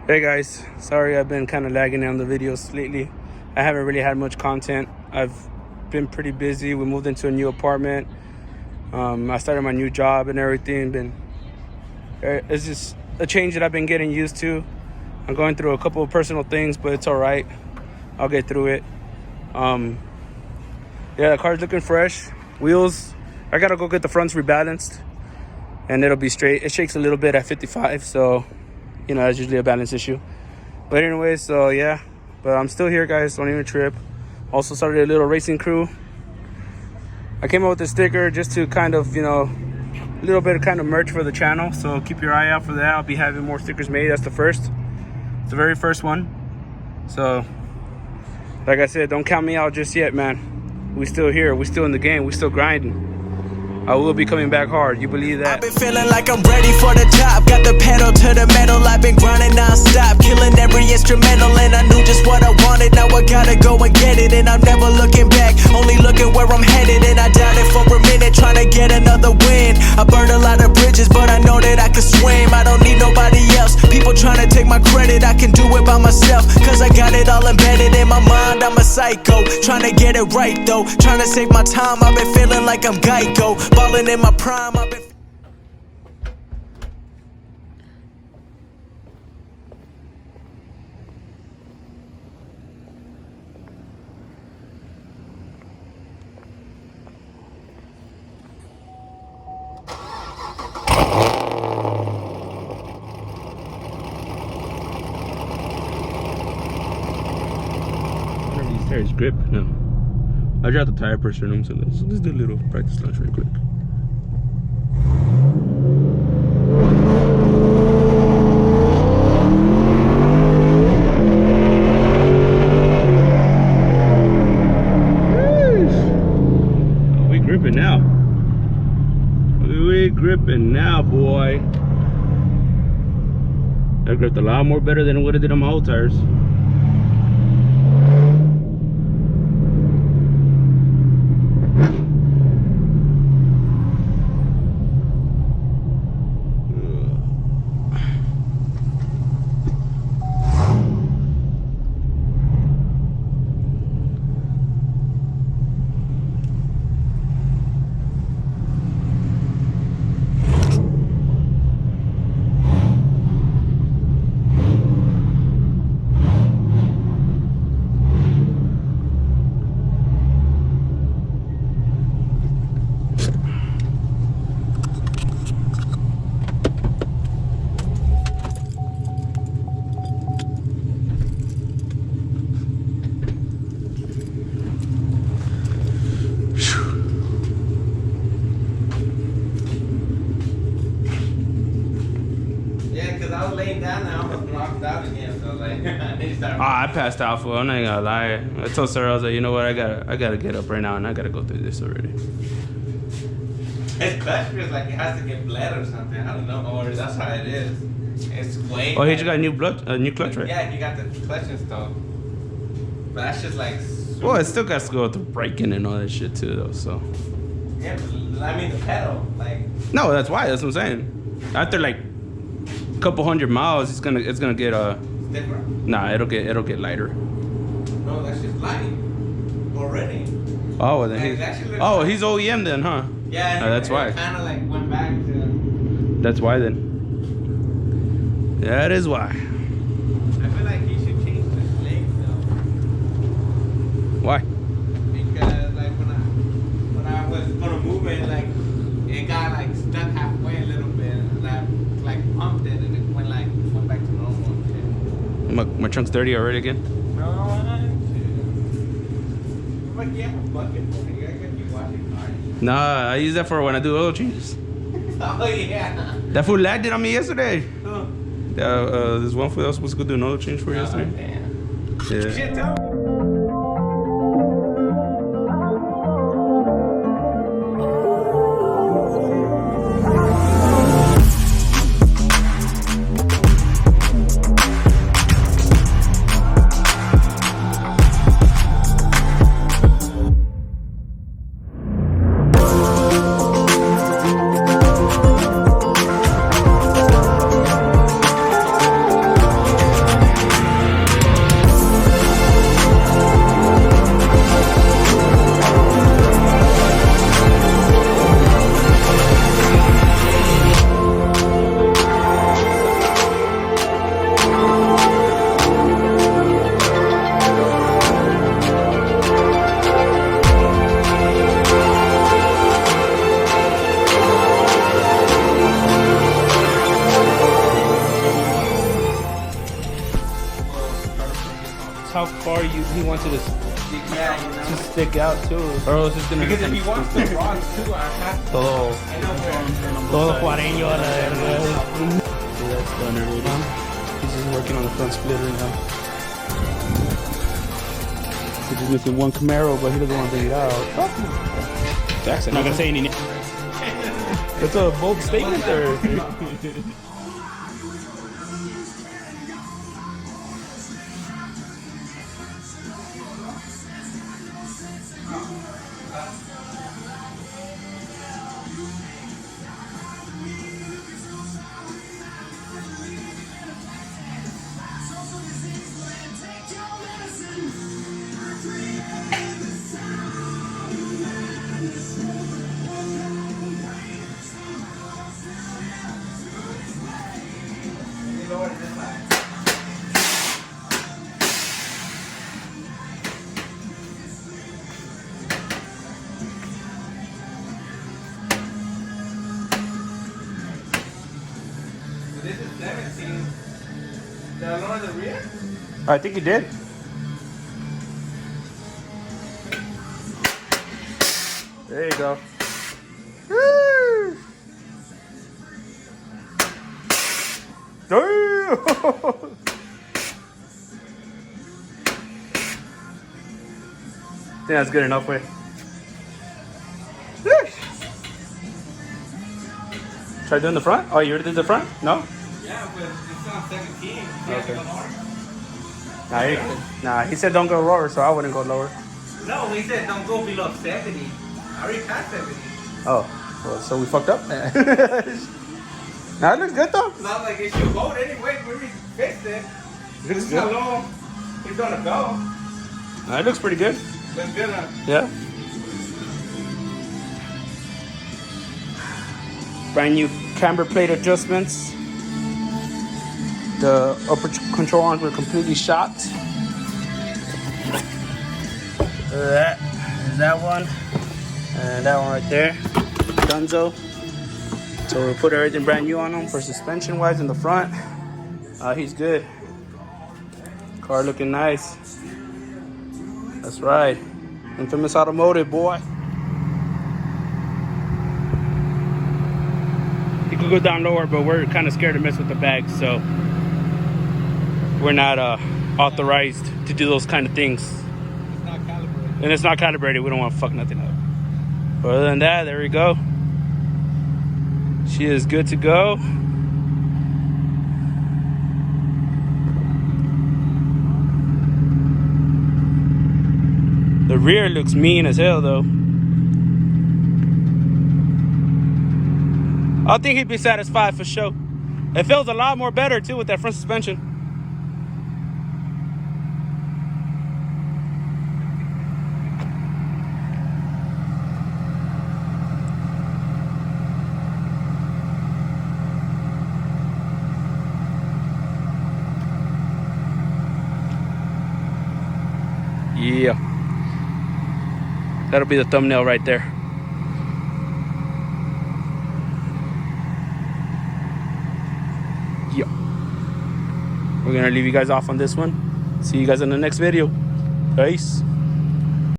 Hey guys, sorry I've been kind of lagging on the videos lately. I haven't really had much content. I've been pretty busy. We moved into a new apartment. I started my new job and everything. It's just a change that I've been getting used to. I'm going through a couple of personal things, but it's all right. I'll get through it. Yeah, the car's looking fresh. Wheels, I gotta go get the fronts rebalanced and it'll be straight. It shakes a little bit at 55, so you know, that's usually a balance issue. But anyway, so yeah, but I'm still here, guys. Don't even trip. Also started a little racing crew. I came up with a sticker just to kind of, you know, a little bit of kind of merch for the channel. So keep your eye out for that. I'll be having more stickers made. That's the first. It's the very first one. So, like I said, don't count me out just yet, man. We still here. We still in the game. We still grinding. I will be coming back hard. You believe that? I've been feeling like I'm ready for the top. Got the pedal to the metal. I've been grinding non-stop, killing every instrumental, and I knew just what I wanted. Now I gotta go and get it, and I'm never looking back, only looking where I'm headed. And I doubted for a minute, trying to get another win. I burned a lot of bridges, but I know that I can swim. I don't need nobody else. People trying to take my credit, I can do it by myself, cause I got it all embedded in my mind. I'm a psycho, trying to get it right though, trying to save my time. I've been feeling like I'm Geico, balling in my prime. I've been These tires grip? No. I dropped the tire pressure in them, so let's do a little practice launch real quick. We gripping now. We gripping now, boy. I gripped a lot more better than what it did on my old tires. I was laying down and I almost knocked out again, so I was like, I need to start. I passed out, fool. I'm not gonna lie. I told Sarah, I was like, you know what, I gotta get up right now and I gotta go through this already. His clutch feels like it has to get bled or something. I don't know, or that's how it is. It's way. Oh, he just got a new clutch, right? Yeah, he got the clutch installed. But that's just like. Well, it still got to go through braking and all that shit too, though. So. Yeah, but I mean the pedal, like. No, that's why. That's what I'm saying. After like a couple hundred miles, it's gonna get different. Nah, it'll get lighter. No, that's just light already. Oh, well, then like, he's OEM then, huh? Yeah, that's why. Kind of like went back to. That's why then. That is why. I feel like he should change the legs though. Why? Because like when I was gonna move it, like it got like stuck halfway a little bit, and I like pumped it, and it went back to normal. My trunk's dirty already again. No, like you have a bucket for it. You gotta keep washing cars. Nah, I use that for when I do oil changes. Oh yeah. That fool lagged it on me yesterday. Oh. There's one fool I was supposed to go do an oil change for yesterday. Damn. Yeah. Shit, tell me. how far he wants it Yeah, you know. to stick out too, or else it's gonna. Because if he wants to rock too, I have to. Todo, I know where. todo cuareño a la verga. So that's done already. He's just working on the front splitter now. He's just missing one Camaro, but he doesn't want to bring it out. Fuck you. Jackson, not gonna say anything. That's a bold statement there. This is 17. Did I lower the rear? I think he did. There you go. Woo! Damn! I think that's good enough, way. Try doing the front? Oh, you already did the front? No? Yeah, but it's on 17. Okay. Nah, he said don't go lower, so I wouldn't go lower. No, he said don't go below 70. I already passed 70. Oh, well, so we fucked up? Nah, it looks good though. Not like it should hold anyway. We fixed it. Looks This is good. how long it's gonna go. Nah, it looks pretty good. Looks good. Yeah. Brand new camber plate adjustments. The upper control arms were completely shot. That one. And that one right there. Dunzo. So we'll put everything brand new on him for suspension wise in the front. He's good. Car looking nice. That's right. Infamous Automotive, boy. You could go down lower, but we're kind of scared to mess with the bags, so we're not authorized to do those kind of things. It's not calibrated. And it's not calibrated. We don't want to fuck nothing up. But other than that, there we go. She is good to go. The rear looks mean as hell, though. I think he'd be satisfied for sure. It feels a lot more better too with that front suspension. Yeah. That'll be the thumbnail right there. Yeah. We're gonna leave you guys off on this one. See you guys in the next video. Peace.